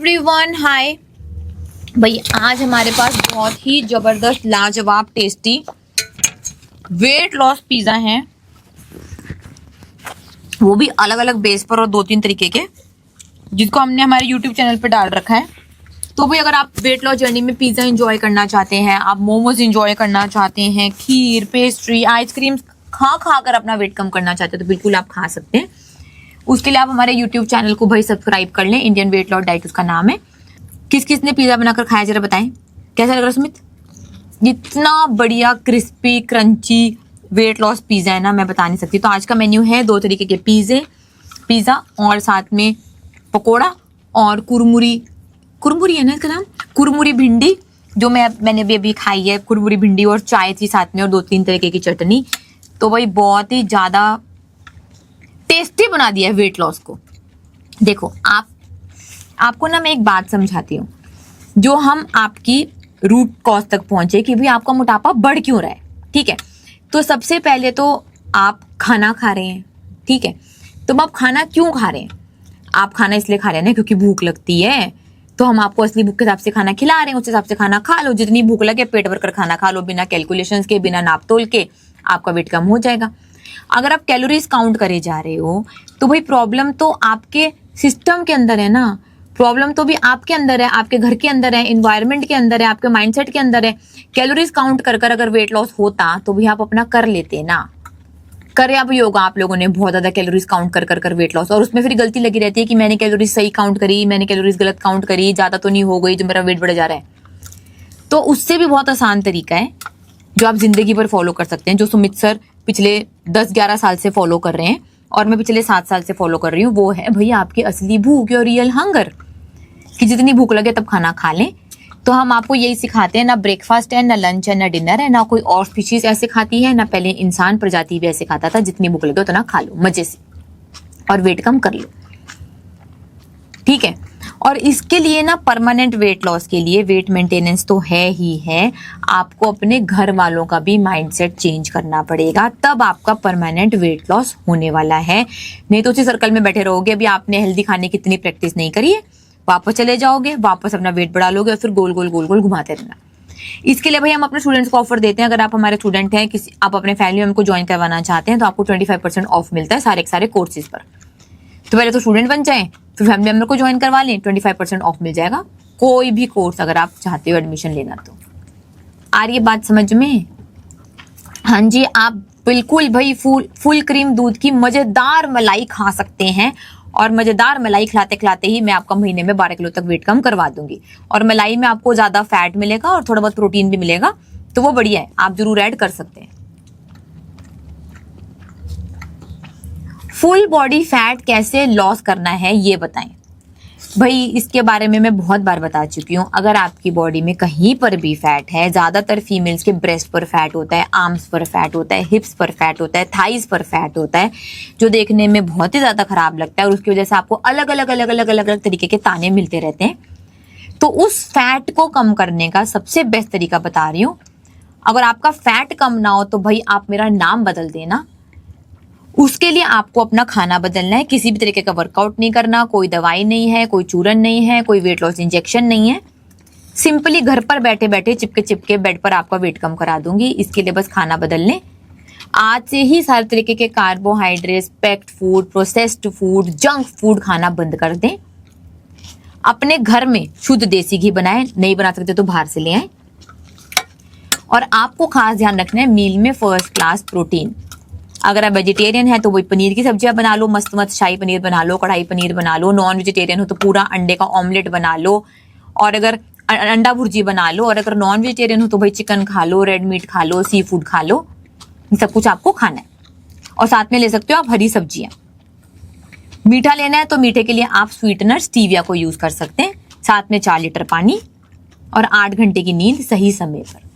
Everyone, हाय भाई। आज हमारे पास बहुत ही जबरदस्त लाजवाब टेस्टी वेट लॉस पिज्जा हैं, वो भी अलग अलग बेस पर और 2-3 तरीके के, जिसको हमने हमारे यूट्यूब चैनल पे डाल रखा है। तो भाई अगर आप वेट लॉस जर्नी में पिज्जा एंजॉय करना चाहते हैं, आप मोमोज एंजॉय करना चाहते हैं, खीर, पेस्ट्री, आइसक्रीम खा कर अपना वेट कम करना चाहते हैं, तो बिल्कुल आप खा सकते हैं। उसके लिए आप हमारे YouTube चैनल को भाई सब्सक्राइब कर लें। इंडियन वेट लॉस डाइट उसका नाम है। किस किस ने पिज्जा बनाकर खाया जरा बताएं, कैसा लग रहा है सुमित? इतना बढ़िया crispy crunchy weight loss pizza है ना, मैं बता नहीं सकती। तो आज का मेन्यू है 2 तरीके के पिज्जा और साथ में पकोड़ा और कुरमुरी है ना इसका नाम, कुरमुरी भिंडी, जो मैंने भी अभी खाई है। कुरमुरी भिंडी और चाय थी साथ में और 2-3 तरीके की चटनी। तो भाई बहुत ही ज्यादा टेस्टी बना दिया है वेट लॉस को। देखो आपको ना मैं एक बात समझाती हूँ, जो हम आपकी रूट कॉज तक पहुंचे कि भाई आपका मोटापा बढ़ क्यों रहा है। ठीक है, तो सबसे पहले तो आप खाना खा रहे हैं, ठीक है। तो आप खाना क्यों खा रहे हैं? आप खाना इसलिए खा रहे हैं ना क्योंकि भूख लगती है, तो हम आपको असली भूख के हिसाब से खाना खिला रहे हैं। उस हिसाब से खाना खा लो, जितनी भूख लगे पेट भर कर खाना खा लो, बिना कैलकुलेशंस के, बिना नाप तोल के, आपका वेट कम हो जाएगा। अगर आप कैलोरीज काउंट करे जा रहे हो तो भाई प्रॉब्लम तो आपके सिस्टम के अंदर है ना, प्रॉब्लम तो भी आपके अंदर है, आपके घर के अंदर है, एनवायरनमेंट के अंदर है, आपके माइंडसेट के अंदर है। कैलोरीज काउंट कर कर अगर वेट लॉस होता तो भी आप अपना कर लेते ना। करे अब योगा आप लोगों ने बहुत ज्यादा कैलोरीज काउंट कर कर वेट लॉस, और उसमें फिर गलती लगी रहती है कि मैंने कैलोरीज सही काउंट करी, मैंने कैलोरीज गलत काउंट करी, ज्यादा तो नहीं हो गई जो मेरा वेट बढ़ जा रहा है। तो उससे भी बहुत आसान तरीका है जो आप जिंदगी भर फॉलो कर सकते हैं, जो सुमित सर पिछले 10-11 साल से फॉलो कर रहे हैं और मैं पिछले 7 साल से फॉलो कर रही हूँ। वो है भैया आपकी असली भूख और रियल हंगर, कि जितनी भूख लगे तब खाना खा लें। तो हम आपको यही सिखाते हैं, ना ब्रेकफास्ट है, ना लंच है, ना डिनर है, ना कोई और स्पीशीज ऐसे खाती है, ना पहले इंसान प्रजाति भी ऐसे खाता था। जितनी भूख लगे उतना खा लो मजे से और वेट कम कर लो, ठीक है। और इसके लिए ना परमानेंट वेट लॉस के लिए वेट मेंटेनेंस तो है ही है, आपको अपने घर वालों का भी माइंडसेट चेंज करना पड़ेगा, तब आपका परमानेंट वेट लॉस होने वाला है। नहीं तो उसी सर्कल में बैठे रहोगे। अभी आपने हेल्दी खाने की इतनी प्रैक्टिस नहीं करी है, वापस चले जाओगे, वापस अपना वेट बढ़ा लोगे और फिर गोल गोल घुमाते रहना। इसके लिए भाई हम अपने स्टूडेंट्स को ऑफर देते हैं। अगर आप हमारे स्टूडेंट हैं, किसी आप अपने फैमिली मेंबर को ज्वाइन करवाना चाहते हैं, तो आपको 25% ऑफ मिलता है सारे कोर्सेज पर। तो पहले तो स्टूडेंट बन जाएं, फिर फैमिली मेंबर को ज्वाइन करवा लें, 25% ऑफ मिल जाएगा कोई भी कोर्स अगर आप चाहते हो एडमिशन लेना। तो आ रही है बात समझ में? हाँ जी, आप बिल्कुल भाई फुल क्रीम दूध की मजेदार मलाई खा सकते हैं, और मजेदार मलाई खिलाते खिलाते ही मैं आपका महीने में 12 किलो तक वेट कम करवा दूंगी। और मलाई में आपको ज्यादा फैट मिलेगा और थोड़ा बहुत प्रोटीन भी मिलेगा, तो वो बढ़िया है, आप जरूर ऐड कर सकते हैं। फुल बॉडी फैट कैसे लॉस करना है ये बताएं भाई। इसके बारे में मैं बहुत बार बता चुकी हूँ। अगर आपकी बॉडी में कहीं पर भी फैट है, ज्यादातर फीमेल्स के ब्रेस्ट पर फैट होता है, आर्म्स पर फैट होता है, हिप्स पर फैट होता है, थाइज पर फैट होता है, जो देखने में बहुत ही ज्यादा खराब लगता है, और उसकी वजह से आपको अलग अलग तरीके के ताने मिलते रहते हैं। तो उस फैट को कम करने का सबसे बेस्ट तरीका बता रही हूँ। अगर आपका फैट कम ना हो तो भाई आप मेरा नाम बदल देना। उसके लिए आपको अपना खाना बदलना है, किसी भी तरीके का वर्कआउट नहीं करना, कोई दवाई नहीं है, कोई चूरन नहीं है, कोई वेट लॉस इंजेक्शन नहीं है। सिंपली घर पर बैठे बैठे चिपके बेड पर आपका वेट कम करा दूंगी। इसके लिए बस खाना बदल लें। आज से ही सारे तरीके के carbohydrates, packed food, processed food, junk food खाना बंद कर दें। अपने घर में शुद्ध देसी घी बनाएं, नहीं बना सकते तो बाहर से ले आएं। और आपको खास ध्यान रखना है मील में फर्स्ट क्लास प्रोटीन। अगर आप वेजिटेरियन है तो वही पनीर की सब्जियां बना लो, मस्त शाही पनीर बना लो, कढ़ाई पनीर बना लो। नॉन वेजिटेरियन हो तो पूरा अंडे का ऑमलेट बना लो, और अगर अंडा भुर्जी बना लो। और अगर नॉन वेजिटेरियन हो तो भाई चिकन खा लो, रेड मीट खा लो, सी फूड खा लो। ये सब कुछ आपको खाना है। और साथ में ले सकते हो आप हरी सब्जियां। मीठा लेना है तो मीठे के लिए आप स्वीटनर स्टीविया को यूज कर सकते हैं। साथ में 4 लीटर पानी और 8 घंटे की नींद सही समय पर।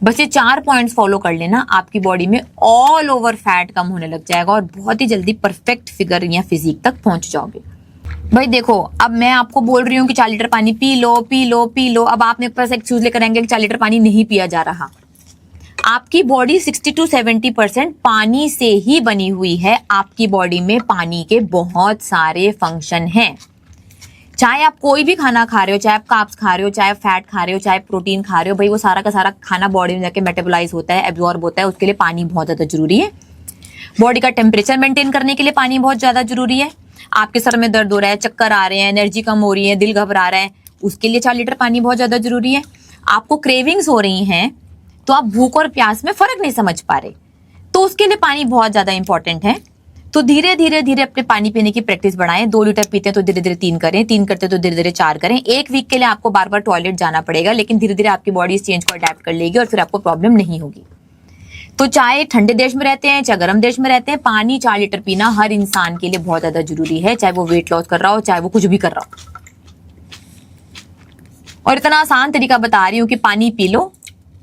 बस ये 4 पॉइंट्स फॉलो कर लेना, आपकी बॉडी में ऑल ओवर फैट कम होने लग जाएगा और बहुत ही जल्दी परफेक्ट फिगर या फिजिक तक पहुंच जाओगे। भाई देखो, अब मैं आपको बोल रही हूँ कि 4 लीटर पानी पी लो। अब आप मेरे पास एक्सक्यूज लेकर आएंगे कि 4 लीटर पानी नहीं पिया जा रहा। आपकी बॉडी 60 to 70% पानी से ही बनी हुई है। आपकी बॉडी में पानी के बहुत सारे फंक्शन हैं। चाहे आप कोई भी खाना खा रहे हो, चाहे आप कार्ब्स खा रहे हो, चाहे फैट खा रहे हो, चाहे प्रोटीन खा रहे हो, भाई वो सारा का सारा खाना बॉडी में जाके मेटाबोलाइज होता है, एब्जॉर्ब होता है, उसके लिए पानी बहुत ज्यादा जरूरी है। बॉडी का टेम्परेचर मेंटेन करने के लिए पानी बहुत ज्यादा जरूरी है। आपके सर में दर्द हो रहा है, चक्कर आ रहे हैं, एनर्जी कम हो रही है, दिल घबरा रहा है, उसके लिए 4 लीटर पानी बहुत ज्यादा जरूरी है। आपको क्रेविंग्स हो रही हैं तो आप भूख और प्यास में फर्क नहीं समझ पा रहे, तो उसके लिए पानी बहुत ज्यादा इंपॉर्टेंट है। तो धीरे धीरे धीरे अपने पानी पीने की प्रैक्टिस बढ़ाएं। 2 लीटर पीते हैं तो धीरे धीरे 3 करें, 3 करते हैं तो धीरे धीरे 4 करें। 1 वीक के लिए आपको बार बार टॉयलेट जाना पड़ेगा, लेकिन धीरे धीरे आपकी बॉडी इस चेंज को अडेप्ट कर लेगी और फिर आपको प्रॉब्लम नहीं होगी। तो चाहे ठंडे देश में रहते हैं, चाहे गर्म देश में रहते हैं, पानी 4 लीटर पीना हर इंसान के लिए बहुत ज्यादा जरूरी है, चाहे वो वेट लॉस कर रहा हो, चाहे वो कुछ भी कर रहा हो। और इतना आसान तरीका बता रही हूँ कि पानी पी लो,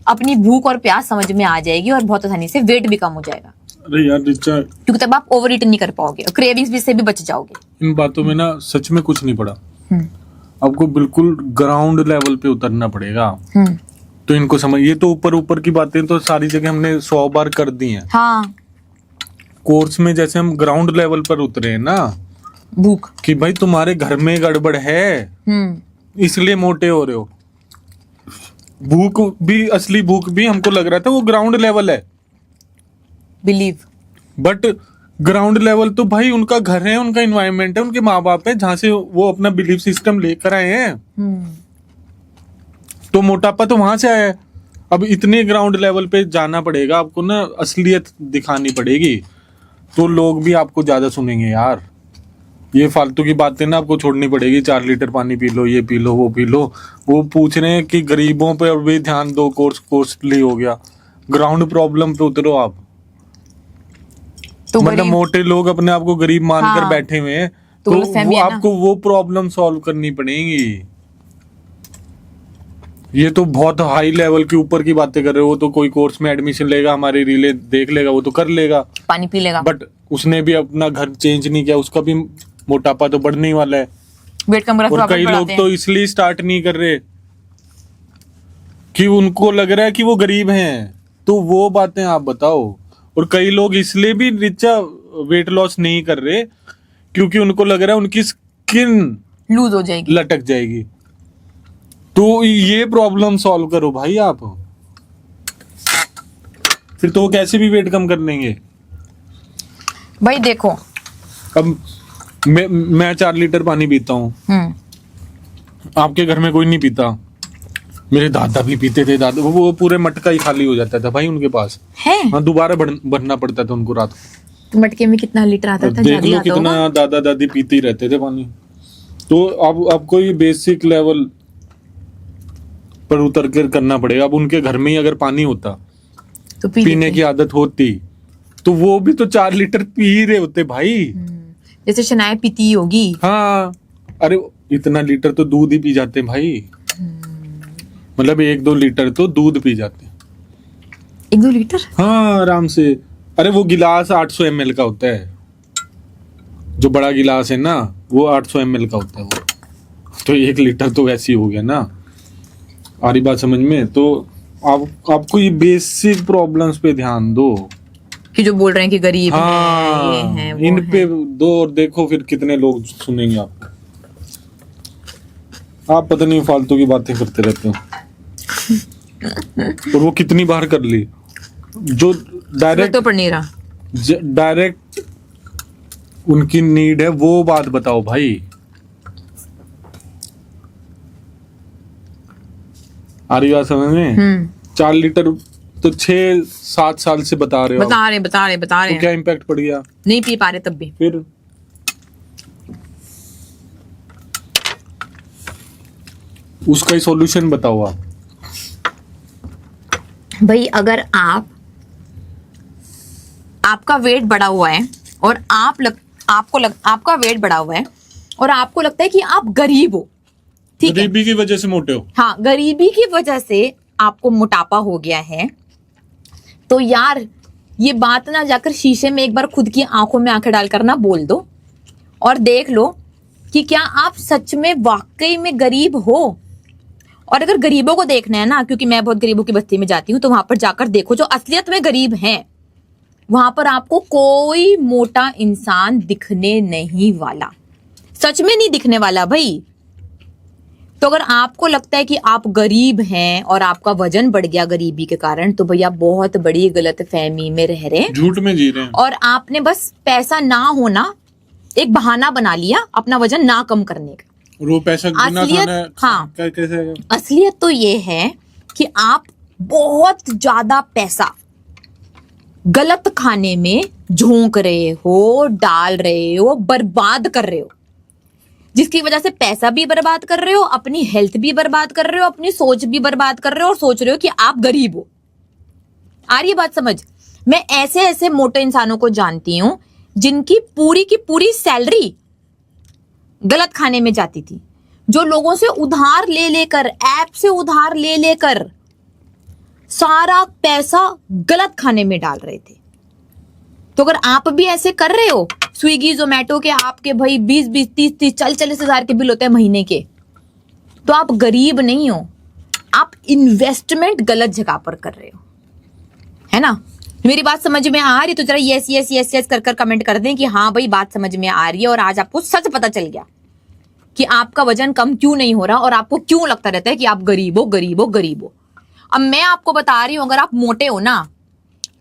अपनी भूख और प्यास समझ में आ जाएगी और बहुत आसानी से वेट भी कम हो जाएगा। अरे यार रिचा, क्योंकि तब आप ओवर ईट नहीं कर पाओगे और क्रेविंग्स भी से भी बच जाओगे। इन बातों में ना सच में कुछ नहीं पड़ा। आपको बिल्कुल ग्राउंड लेवल पे उतरना पड़ेगा, तो इनको समझ। ये तो ऊपर ऊपर की बातें तो सारी जगह हमने 100 बार कर दी हैं। हाँ, कोर्स में जैसे हम ग्राउंड लेवल पर उतरे हैं ना, भूख कि भाई तुम्हारे घर में गड़बड़ है इसलिए मोटे हो रहे हो। भूख भी, असली भूख भी हमको लग रहा था वो ग्राउंड लेवल है, बिलीव। बट ग्राउंड लेवल तो भाई उनका घर है, उनका इन्वायरमेंट है, उनके माँ बाप है, जहां से वो अपना बिलीफ सिस्टम लेकर आए हैं। तो मोटापा तो वहां से आया है। अब इतने ग्राउंड लेवल पे जाना पड़ेगा आपको ना, असलियत दिखानी पड़ेगी, तो लोग भी आपको ज्यादा सुनेंगे यार। ये फालतू की बातें ना आपको छोड़नी पड़ेगी। 4 लीटर पानी पी लो, ये पी लो, वो पी लो। वो पूछ रहे हैं कि गरीबों पे भी ध्यान दो, कॉस्टली हो गया। ग्राउंड प्रॉब्लम पे उतरो आप। तो मतलब मोटे लोग अपने आप को गरीब मानकर हाँ, बैठे हुए हैं, तो वो आपको वो प्रॉब्लम सॉल्व करनी पड़ेगी। ये तो बहुत हाई लेवल के ऊपर की बातें कर रहे हो। तो कोई कोर्स में एडमिशन लेगा, हमारी रीले देख लेगा, वो तो कर लेगा, पानी पी लेगा, बट उसने भी अपना घर चेंज नहीं किया, उसका भी मोटापा तो बढ़ने ही वाला है। वेट कम करा। और कई लोग तो इसलिए स्टार्ट नहीं कर रहे कि उनको लग रहा है कि वो गरीब हैं। तो वो बातें आप बताओ। और कई लोग इसलिए भी रिचा वेट लॉस नहीं कर रहे क्योंकि उनको लग रहा है उनकी स्किन लूज हो जाएगी, लटक जाएगी। तो ये प्रॉब्लम सॉल्व करो भाई आप, फिर तो वो कैसे भी वेट कम कर लेंगे। भाई देखो, अब मैं 4 लीटर पानी पीता हूँ, आपके घर में कोई नहीं पीता। मेरे दादा भी पीते थे, दादा वो पूरे मटका ही खाली हो जाता था भाई उनके पास है। हाँ, दोबारा भरना पड़ता था उनको रात को। तो मटके में कितना लीटर आता था? देख लो कितना दादा दादी पीते ही रहते थे पानी। तो अब आपको ये बेसिक लेवल पर उतर कर करना पड़ेगा। अब उनके घर में ही अगर पानी होता तो पीने की आदत होती तो वो भी तो 4 लीटर पी रहे होते भाई। जैसे शनाया पीती होगी। हाँ, अरे इतना लीटर तो दूध ही पी जाते भाई। मतलब 1-2 लीटर तो दूध पी जाते। 1-2 लीटर? हाँ, आराम से। अरे वो गिलास 800 ml का होता है, जो बड़ा गिलास है ना वो 800 ml का होता है वो। तो 1 लीटर तो वैसे ही हो गया ना। आ रही बात समझ में? तो आपको ये बेसिक प्रॉब्लम्स पे ध्यान दो कि जो बोल रहे हैं कि गरीब हाँ, है, ये है, वो इन है। पे दो और देखो फिर कितने लोग सुनेंगे आपको। आप पता नहीं फालतू की बातें करते रहते हो। और वो कितनी बार कर ली, जो डायरेक्ट तो पड़ नहीं रहा, डायरेक्ट उनकी नीड है वो बात बताओ भाई। आ रही बात समझ में? 4 लीटर तो 6-7 साल से बता रहे हो, बता रहे तो क्या इम्पैक्ट पड़ गया? नहीं पी पा रहे तब भी। फिर उसका ही सॉल्यूशन बताओ आप। भाई अगर आपका वेट बढ़ा हुआ है और आपका वेट बढ़ा हुआ है और आपको लगता है कि आप गरीब हो, ठीक है, गरीबी की वजह से मोटे हो। हाँ, गरीबी की वजह से आपको मोटापा हो गया है, तो यार ये बात ना जाकर शीशे में एक बार खुद की आंखों में आंखें डालकर ना बोल दो और देख लो कि क्या आप सच में वाकई में गरीब हो। और अगर गरीबों को देखना है ना, क्योंकि मैं बहुत गरीबों की बस्ती में जाती हूँ, तो वहां पर जाकर देखो जो असलियत में गरीब हैं, वहां पर आपको कोई मोटा इंसान दिखने नहीं वाला, सच में नहीं दिखने वाला भाई। तो अगर आपको लगता है कि आप गरीब हैं और आपका वजन बढ़ गया गरीबी के कारण, तो भैया बहुत बड़ी गलत फहमी में रह रहे हैं, झूठ में जी रहे हैं। और आपने बस पैसा ना होना एक बहाना बना लिया अपना वजन ना कम करने का। और वो पैसा बिना असलियत, खाने हाँ, कैसे? असलियत तो ये है कि आप बहुत ज्यादा पैसा गलत खाने में झोंक रहे हो, डाल रहे हो, बर्बाद कर रहे हो, जिसकी वजह से पैसा भी बर्बाद कर रहे हो, अपनी हेल्थ भी बर्बाद कर रहे हो, अपनी सोच भी बर्बाद कर रहे हो, और सोच रहे हो कि आप गरीब हो। आ रही है बात समझ? मैं ऐसे ऐसे मोटे इंसानों को जानती हूं जिनकी पूरी की पूरी सैलरी गलत खाने में जाती थी, जो लोगों से उधार ले लेकर, ऐप से उधार ले लेकर सारा पैसा गलत खाने में डाल रहे थे। तो अगर आप भी ऐसे कर रहे हो, स्विगी जोमेटो के आपके भाई 20-20, 30-30, 40-40 हजार के बिल होते हैं महीने के, तो आप गरीब नहीं हो, आप इन्वेस्टमेंट गलत जगह पर कर रहे हो, है ना? मेरी बात समझ में आ रही तो जरा यस यस यस यस कर कमेंट कर दें कि हाँ भाई बात समझ में आ रही है, और आज आपको सच पता चल गया कि आपका वजन कम क्यों नहीं हो रहा और आपको क्यों लगता रहता है कि आप गरीब हो, गरीब हो, गरीब हो। अब मैं आपको बता रही हूं, अगर आप मोटे हो ना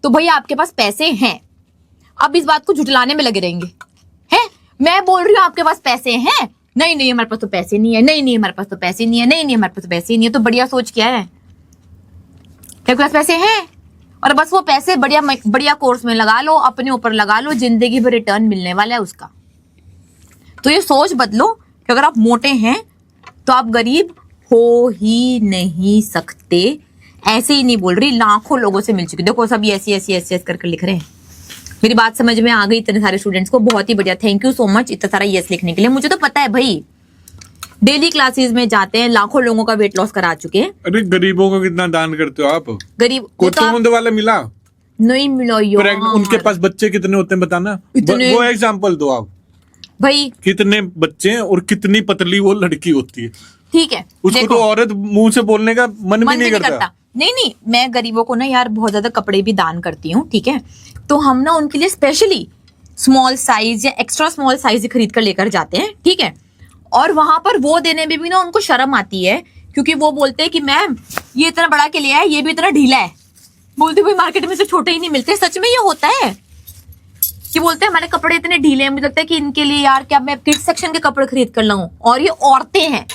तो भैया आपके पास पैसे हैं। अब इस बात को झुठलाने में लगे रहेंगे, हैं? मैं बोल रही हूँ आपके पास पैसे हैं, नहीं नहीं हमारे पास तो पैसे नहीं है, नहीं नहीं हमारे पास तो पैसे नहीं है, नहीं नहीं हमारे पास तो पैसे नहीं है। तो बढ़िया सोच क्या है, तेरे पास पैसे हैं और बस वो पैसे बढ़िया बढ़िया कोर्स में लगा लो, अपने ऊपर लगा लो, जिंदगी भर रिटर्न मिलने वाला है उसका। तो ये सोच बदलो कि अगर आप मोटे हैं तो आप गरीब हो ही नहीं सकते। ऐसे ही नहीं बोल रही, लाखों लोगों से मिल चुकी, देखो सब ऐसी ऐसी ऐसी करके लिख रहे हैं। मेरी बात समझ में आ गई इतने सारे स्टूडेंट्स को, बहुत ही बढ़िया, थैंक यू सो मच इतना सारा यस लिखने के लिए। मुझे तो पता है भाई, डेली क्लासेस में जाते हैं, लाखों लोगों का वेट लॉस करा चुके हैं। अरे गरीबों को कितना दान करते हो आप? गरीब को तो वाला मिला नहीं मिला यार। उनके पास बच्चे कितने होते हैं बताना, वो एग्जांपल दो आप भाई। कितने बच्चे हैं और कितनी पतली वो लड़की होती है, ठीक है, उसको तो औरत मुंह से बोलने का मन भी नहीं करता। नहीं नहीं, मैं गरीबों को ना यार बहुत ज्यादा कपड़े भी दान करती हूँ, ठीक है? तो हम ना उनके लिए स्पेशली स्मॉल साइज या एक्स्ट्रा स्मॉल साइज खरीद कर लेकर जाते हैं, ठीक है? और वहां पर वो देने में भी ना उनको शर्म आती है, क्योंकि वो बोलते हैं कि मैम ये इतना बड़ा के लिया है, ये भी इतना ढीला है। बोलते भाई मार्केट में से छोटे ही नहीं मिलते। सच में ये होता है कि बोलते हैं हमारे कपड़े इतने ढीले हैं, मुझे लगता है कि इनके लिए यार क्या मैं किड्स सेक्शन के कपड़े खरीद कर लाऊं। और ये औरतें हैं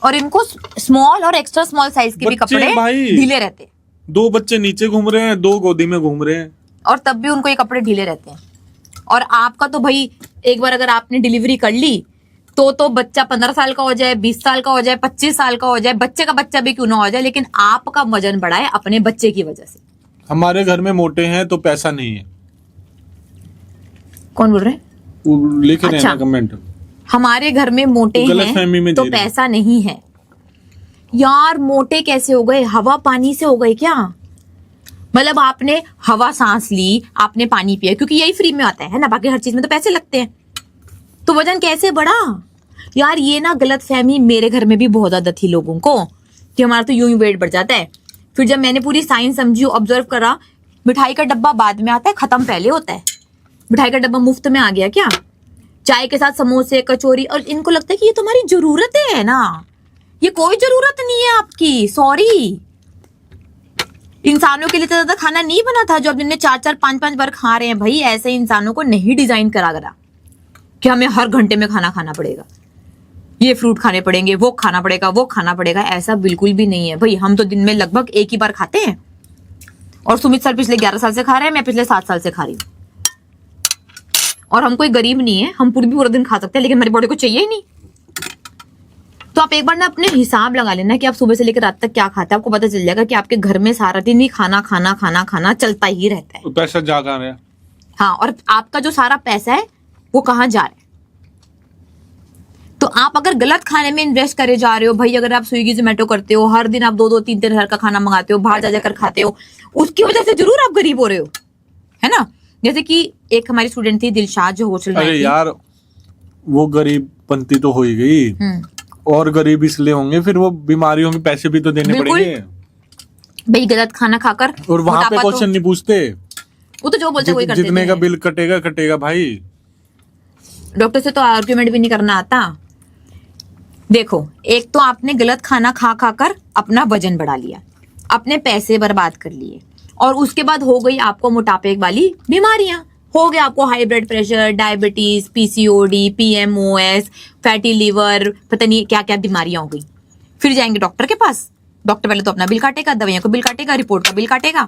और इनको स्मॉल और एक्स्ट्रा स्मॉल साइज के भी कपड़े ढीले रहते हैं। 2 बच्चे नीचे घूम रहे हैं, 2 गोदी में घूम रहे हैं, और तब भी उनको ये कपड़े ढीले रहते हैं। और आपका तो भाई एक बार अगर आपने डिलीवरी कर ली तो बच्चा 15 साल का हो जाए, 20 साल का हो जाए, 25 साल का हो जाए, बच्चे का बच्चा भी क्यों ना हो जाए, लेकिन आपका वजन बढ़ा है अपने बच्चे की वजह से। हमारे घर में मोटे हैं तो पैसा नहीं है। कौन बोल रहे हैं? वो लिख रहे हैं कमेंट, हमारे घर में मोटे हैं तो पैसा नहीं है। यार मोटे कैसे हो गए? हवा पानी से हो गए क्या? मतलब आपने हवा सांस ली, आपने पानी पिया, क्योंकि यही फ्री में आता है ना, बाकी हर चीज में तो पैसे लगते हैं। तो वजन कैसे बढ़ा? यार ये ना गलत फहमी मेरे घर में भी बहुत ज्यादा थी लोगों को कि हमारा तो यूं ही वेट बढ़ जाता है। फिर जब मैंने पूरी साइंस समझी, ऑब्जर्व करा, मिठाई का डब्बा बाद में आता है, खत्म पहले होता है। मिठाई का डब्बा मुफ्त में आ गया क्या? चाय के साथ समोसे, कचौरी, और इनको लगता है कि ये तुम्हारी जरूरत है ना। ये कोई जरूरत नहीं है आपकी, सॉरी। इंसानों के लिए तो ज्यादा खाना नहीं बना था जो अब दिन में 4-4, 5-5 बार खा रहे हैं। भाई ऐसे इंसानों को नहीं डिजाइन करा गया कि हमें हर घंटे में खाना खाना पड़ेगा, ये फ्रूट खाने पड़ेंगे, वो खाना पड़ेगा, वो खाना पड़ेगा। ऐसा बिल्कुल भी नहीं है भाई। हम तो दिन में लगभग एक ही बार खाते हैं, और सुमित सर पिछले 11 साल से खा रहे हैं, मैं पिछले 7 साल से खा रही हूँ। और हम कोई गरीब नहीं है, हम पूरा दिन खा सकते हैं, लेकिन हमारी बॉडी को चाहिए ही नहीं। तो आप एक बार ना अपने हिसाब लगा लेना कि आप सुबह से लेकर रात तक क्या खाते हैं, आपको पता चल जाएगा कि आपके घर में सारा दिन ही खाना खाना खाना खाना चलता ही रहता है। तो पैसा जा कहाँ रहा है? हाँ, और आपका जो सारा पैसा है वो कहाँ जा रहा है? तो आप अगर गलत खाने में इन्वेस्ट करे जा रहे हो भाई, अगर आप स्विगी जोमेटो करते हो, हर दिन आप 2-2, 3-3 हजार का खाना मंगाते हो, बाहर जा जाकर खाते हो, उसकी वजह से जरूर आप गरीब हो रहे हो, है ना? जैसे कि एक हमारी स्टूडेंट थी दिलशाद, जो होटल में। अरे यार वो गरीब पंथी तो हो ही गई, और गरीब इसलिए होंगे फिर वो बीमारियों के पैसे भी तो देने पड़ेंगे भाई, गलत खाना खाकर। और वहां पे क्वेश्चन नहीं पूछते, वो तो जो बोलते वही करते। जितने का बिल कटेगा कटेगा भाई। डॉक्टर से तो आर्ग्यूमेंट भी नहीं करना आता। देखो, एक तो आपने गलत खाना खा खा कर अपना वजन बढ़ा लिया, अपने पैसे बर्बाद कर लिए, और उसके बाद हो गई आपको मोटापे वाली बीमारियां, हो गया आपको high blood pressure, diabetes, PCOD, PMOS, fatty liver, पता नहीं क्या क्या बीमारियां हो गई। फिर जाएंगे डॉक्टर के पास, डॉक्टर पहले तो अपना बिल काटेगा, दवाइयों का बिल काटेगा, रिपोर्ट का बिल काटेगा,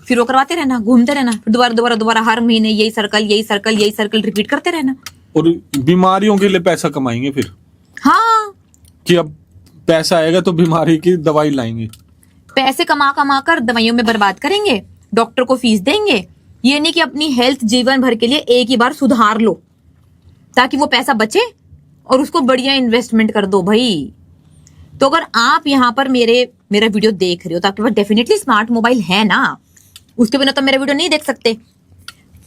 फिर वो करवाते रहना, घूमते रहना, फिर दोबारा दोबारा दोबारा हर महीने यही सर्कल रिपीट करते रहना। और बीमारियों के लिए पैसा कमाएंगे फिर, हाँ, कि अब पैसा आएगा तो बीमारी की दवाई लाएंगे। पैसे कमा कमा कर दवाइयों में बर्बाद करेंगे, डॉक्टर को फीस देंगे। ये नहीं कि अपनी हेल्थ जीवन भर के लिए एक ही बार सुधार लो ताकि वो पैसा बचे और उसको बढ़िया इन्वेस्टमेंट कर दो भाई। तो अगर आप यहाँ पर मेरा वीडियो देख रहे हो तो आपके पास डेफिनेटली स्मार्ट मोबाइल है ना, उसके बिना तो मेरा वीडियो नहीं देख सकते।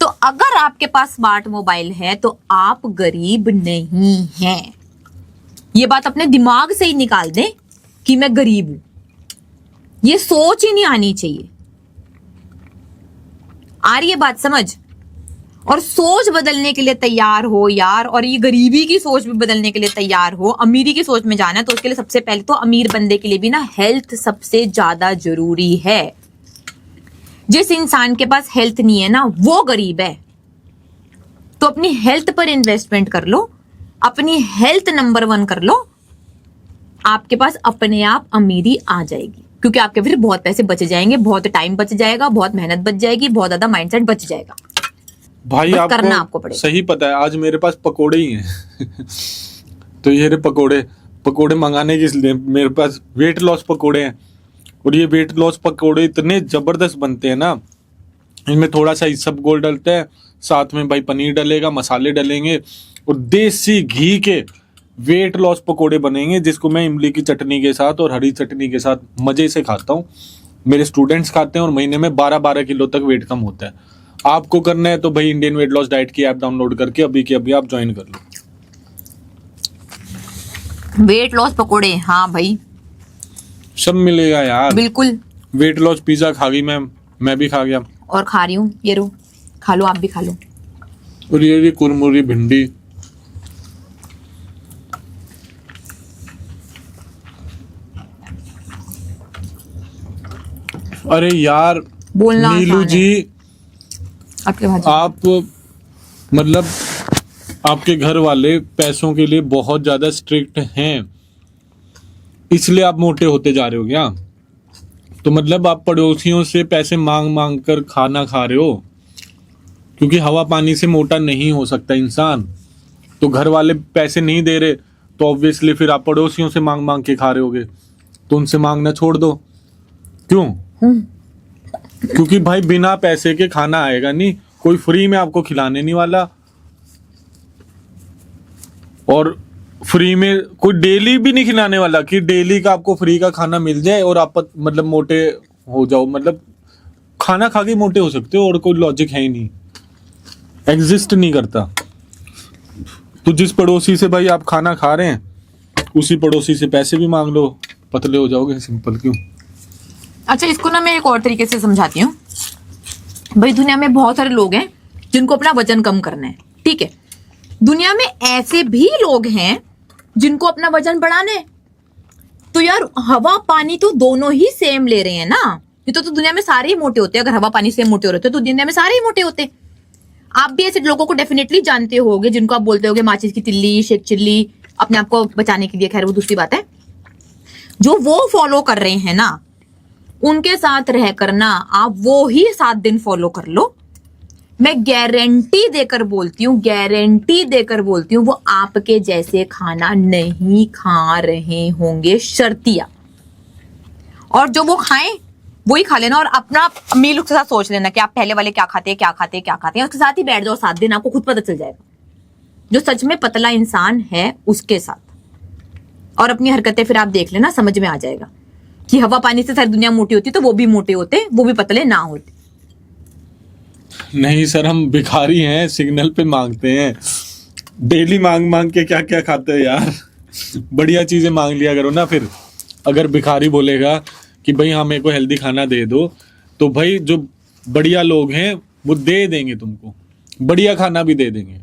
तो अगर आपके पास स्मार्ट मोबाइल है तो आप गरीब नहीं हैं। ये बात अपने दिमाग से ही निकाल दें कि मैं गरीब हूं, ये सोच ही नहीं आनी चाहिए। आ रही है बात समझ? और सोच बदलने के लिए तैयार हो यार, और ये गरीबी की सोच भी बदलने के लिए तैयार हो, अमीरी की सोच में जाना है तो उसके लिए सबसे पहले तो अमीर बंदे के लिए भी ना हेल्थ सबसे ज्यादा जरूरी है। जिस इंसान के पास हेल्थ नहीं है ना वो गरीब है। तो अपनी हेल्थ पर इन्वेस्टमेंट कर लो, अपनी हेल्थ नंबर 1 कर लो, आपके पास अपने आप अमीरी आ जाएगी, क्योंकि आपके फिर बहुत पैसे बच जाएंगे, बहुत टाइम बच जाएगा, बहुत मेहनत बच जाएगी, बहुत ज्यादा माइंडसेट बच जाएगा। भाई करना आपको पड़ेगा। सही पता है, आज मेरे पास पकोड़े ही हैं तो ये पकोड़े मंगाने के लिए मेरे पास वेट लॉस पकोड़े हैं, और ये वेट लॉस पकोड़े इतने जबरदस्त बनते हैं ना, इनमें थोड़ा सा इसबगोल डलता है, साथ में भाई पनीर डलेगा, मसाले डलेंगे, और देसी घी के वेट लॉस पकोड़े बनेंगे, जिसको मैं इमली की चटनी के साथ और हरी चटनी के साथ मजे से खाता हूँ। मेरे स्टूडेंट्स खाते हैं और महीने में 12-12 किलो तक वेट कम होता है। आपको करना है तो भाई इंडियन वेट लॉस डाइट की ऐप डाउनलोड करके अभी के अभी आप ज्वाइन कर लो। वेट लॉस पकोड़े, हाँ भाई सब मिलेगा यार, बिल्कुल। वेट लॉस पिज्जा खा गई मैं भी खा गया, और खा रही हूँ, ये रो, खा लो, आप भी खा लो। और ये कुरमुरी भिंडी, अरे यार बोलना नीलू आसान है। जी, आपके भाजी, आप मतलब आपके घर वाले पैसों के लिए बहुत ज्यादा स्ट्रिक्ट हैं, इसलिए आप मोटे होते जा रहे हो क्या? तो मतलब आप पड़ोसियों से पैसे मांग मांग कर खाना खा रहे हो, क्योंकि हवा पानी से मोटा नहीं हो सकता इंसान। तो घर वाले पैसे नहीं दे रहे तो ऑब्वियसली फिर आप पड़ोसियों से मांग मांग के खा रहे होगे, तो उनसे मांगना छोड़ दो। क्यों? क्योंकि भाई बिना पैसे के खाना आएगा नहीं, कोई फ्री में आपको खिलाने नहीं वाला, और फ्री में कोई डेली भी नहीं खिलाने वाला कि डेली का आपको फ्री का खाना मिल जाए और आप मतलब मोटे हो जाओ। मतलब खाना खा के मोटे हो सकते हो, और कोई लॉजिक है ही नहीं, एग्जिस्ट नहीं करता। तो जिस पड़ोसी से भाई आप खाना खा रहे हैं उसी पड़ोसी से पैसे भी मांग लो, पतले हो जाओगे, सिंपल। क्यों? अच्छा, इसको ना मैं एक और तरीके से समझाती हूँ। भाई दुनिया में बहुत सारे लोग हैं जिनको अपना वजन कम करना है, ठीक है। दुनिया में ऐसे भी लोग हैं जिनको अपना वजन बढ़ाना है। तो यार हवा पानी तो दोनों ही सेम ले रहे हैं ना, ये तो दुनिया में सारे ही मोटे होते हैं। अगर हवा पानी सेम मोटे हो रहे थे तो दुनिया में सारे ही मोटे होते। आप भी ऐसे लोगों को डेफिनेटली जानते होगे जिनको आप बोलते होगे माचिस की तिल्ली, शेख चिल्ली, अपने आप को बचाने के लिए, खैर वो दूसरी बात है। जो वो फॉलो कर रहे हैं ना, उनके साथ रह करना आप वो ही 7 दिन फॉलो कर लो, मैं गारंटी देकर बोलती हूँ, गारंटी देकर बोलती हूँ, वो आपके जैसे खाना नहीं खा रहे होंगे, शर्तिया। और जो वो खाएं वही खा लेना, और अपना मील उसके साथ सोच लेना कि आप पहले वाले क्या खाते हैं, उसके साथ ही बैठ जाओ 7 दिन, आपको खुद पता चल जाएगा जो सच में पतला इंसान है उसके साथ। और अपनी हरकतें फिर आप देख लेना, समझ में आ जाएगा कि हवा पानी से सारी दुनिया मोटी होती तो वो भी मोटे होते, वो भी पतले ना होते। नहीं सर, हम भिखारी हैं, सिग्नल पे मांगते हैं, डेली मांग मांग के क्या क्या खाते हैं यार। बढ़िया चीजें मांग लिया करो ना। फिर अगर भिखारी बोलेगा कि भाई हाँ मेरे को हेल्दी खाना दे दो, तो भाई जो बढ़िया लोग हैं वो दे देंगे तुमको, बढ़िया खाना भी दे देंगे।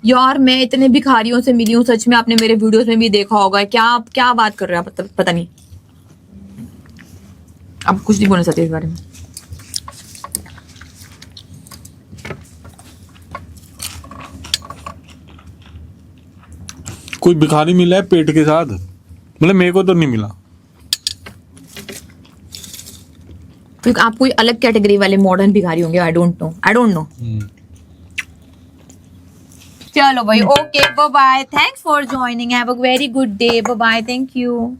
यार मैं इतने भिखारियों से मिली हूँ सच में, आपने मेरे वीडियोस में भी देखा होगा। क्या क्या बात कर रहे हैं आप, पता नहीं, अब कुछ नहीं बोलना चाहते इस बारे में। कोई भिखारी मिला है पेट के साथ, मतलब मेरे को तो नहीं मिला। तो आप कोई अलग कैटेगरी वाले मॉडर्न भिखारी होंगे, आई डोंट नो। चलो भाई, okay, bye bye, thanks for joining, have a very good day, bye bye, thank you.